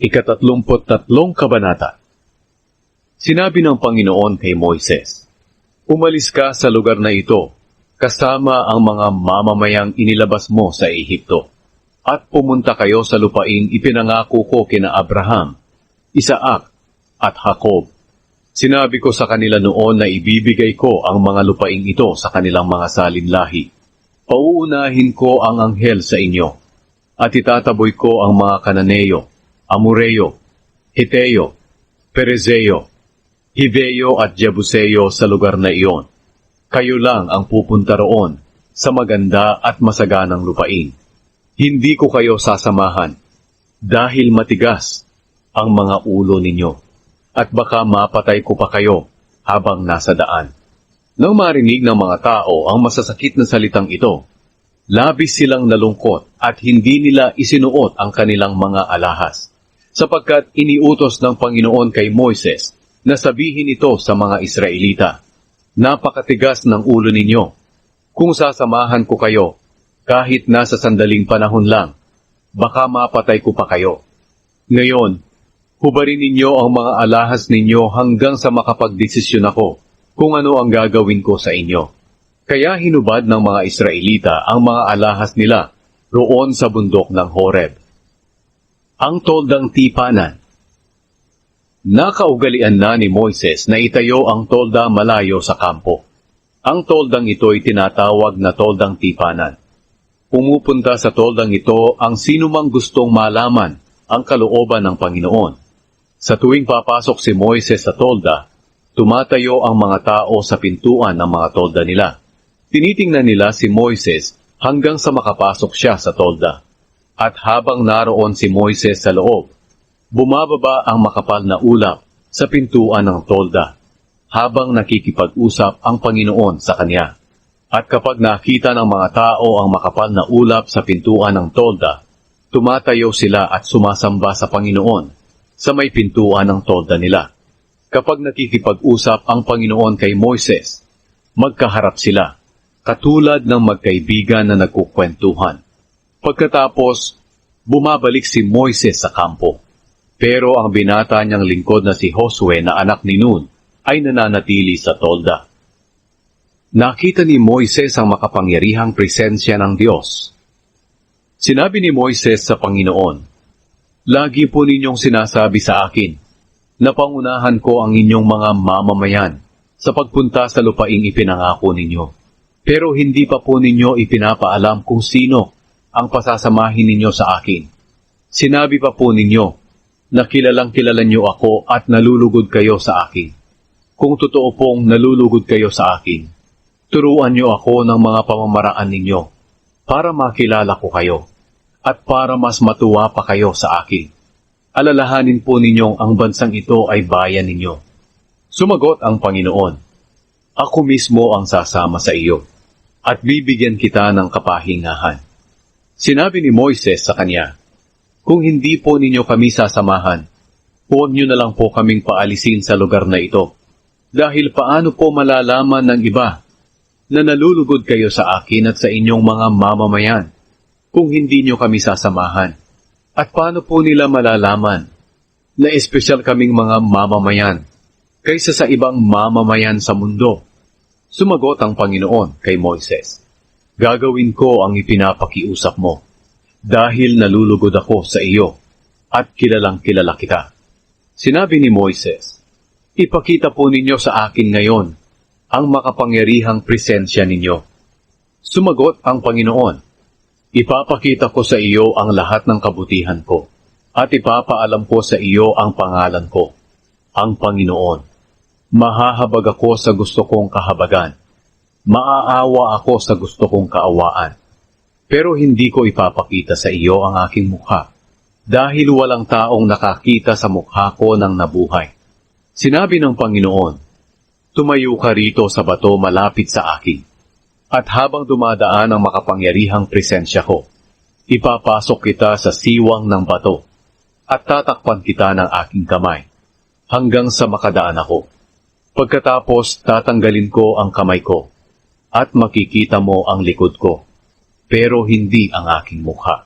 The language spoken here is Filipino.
Ika-33 Kabanata. Sinabi ng Panginoon kay Moises, "Umalis ka sa lugar na ito, kasama ang mga mamamayang inilabas mo sa Ehipto, at pumunta kayo sa lupaing ipinangako ko kina Abraham, Isaac, at Jacob. Sinabi ko sa kanila noon na ibibigay ko ang mga lupaing ito sa kanilang mga salinlahi. Pauunahin ko ang anghel sa inyo, at itataboy ko ang mga Kananeo, Amoreo, Hiteo, Perezeo, Hiveo at Jebuseo sa lugar na iyon. Kayo lang ang pupunta roon sa maganda at masaganang lupain. Hindi ko kayo sasamahan dahil matigas ang mga ulo ninyo at baka mapatay ko pa kayo habang nasa daan." Nang marinig ng mga tao ang masasakit na salitang ito, labis silang nalungkot at hindi nila isinuot ang kanilang mga alahas, sapagkat iniutos ng Panginoon kay Moises na sabihin ito sa mga Israelita, "Napakatigas ng ulo ninyo. Kung sasamahan ko kayo, kahit nasa sandaling panahon lang, baka mapatay ko pa kayo. Ngayon, hubarin ninyo ang mga alahas ninyo hanggang sa makapagdesisyon ako kung ano ang gagawin ko sa inyo." Kaya hinubad ng mga Israelita ang mga alahas nila roon sa bundok ng Horeb. Ang toldang tipanan. Nakaugalian na ni Moises na itayo ang tolda malayo sa kampo. Ang toldang ito ay tinatawag na toldang tipanan. Pumupunta sa toldang ito ang sinumang gustong malaman ang kalooban ng Panginoon. Sa tuwing papasok si Moises sa tolda, tumatayo ang mga tao sa pintuan ng mga tolda nila. Tinitingnan nila si Moises hanggang sa makapasok siya sa tolda. At habang naroon si Moises sa loob, bumababa ang makapal na ulap sa pintuan ng tolda, habang nakikipag-usap ang Panginoon sa kanya. At kapag nakita ng mga tao ang makapal na ulap sa pintuan ng tolda, tumatayo sila at sumasamba sa Panginoon sa may pintuan ng tolda nila. Kapag nakikipag-usap ang Panginoon kay Moises, magkaharap sila, katulad ng magkaibigan na nagkukwentuhan. Pagkatapos, bumabalik si Moises sa kampo. Pero ang binata niyang lingkod na si Josue na anak ni Nun ay nananatili sa tolda. Nakita ni Moises ang makapangyarihang presensya ng Diyos. Sinabi ni Moises sa Panginoon, "Lagi po ninyong sinasabi sa akin na pangunahan ko ang inyong mga mamamayan sa pagpunta sa lupaing ipinangako ninyo. Pero hindi pa po ninyo ipinapaalam kung sino ang pasasamahin ninyo sa akin. Sinabi pa po ninyo na kilalang kilala niyo ako at nalulugod kayo sa akin. Kung totoo pong nalulugod kayo sa akin, turuan niyo ako ng mga pamamaraan ninyo para makilala ko kayo at para mas matuwa pa kayo sa akin. Alalahanin po ninyong ang bansang ito ay bayan ninyo." Sumagot ang Panginoon, "Ako mismo ang sasama sa iyo at bibigyan kita ng kapahingahan." Sinabi ni Moises sa kanya, "Kung hindi po ninyo kami sasamahan, huwag niyo na lang po kaming paalisin sa lugar na ito. Dahil paano po malalaman ng iba na nalulugod kayo sa akin at sa inyong mga mamamayan kung hindi niyo kami sasamahan? At paano po nila malalaman na espesyal kaming mga mamamayan kaysa sa ibang mamamayan sa mundo?" Sumagot ang Panginoon kay Moises, "Gagawin ko ang ipinapakiusap mo, dahil nalulugod ako sa iyo at kilalang kilala kita." Sinabi ni Moises, "Ipakita po ninyo sa akin ngayon ang makapangyarihang presensya ninyo." Sumagot ang Panginoon, "Ipapakita ko sa iyo ang lahat ng kabutihan ko, at ipapaalam ko sa iyo ang pangalan ko, ang Panginoon. Mahahabag ako sa gusto kong kahabagan. Maaawa ako sa gusto kong kaawaan. Pero hindi ko ipapakita sa iyo ang aking mukha, dahil walang taong nakakita sa mukha ko ng nabuhay." Sinabi ng Panginoon, "Tumayo ka rito sa bato malapit sa akin, at habang dumadaan ang makapangyarihang presensya ko, ipapasok kita sa siwang ng bato, at tatakpan kita ng aking kamay, hanggang sa makadaan ako. Pagkatapos tatanggalin ko ang kamay ko, at makikita mo ang likod ko, pero hindi ang aking mukha."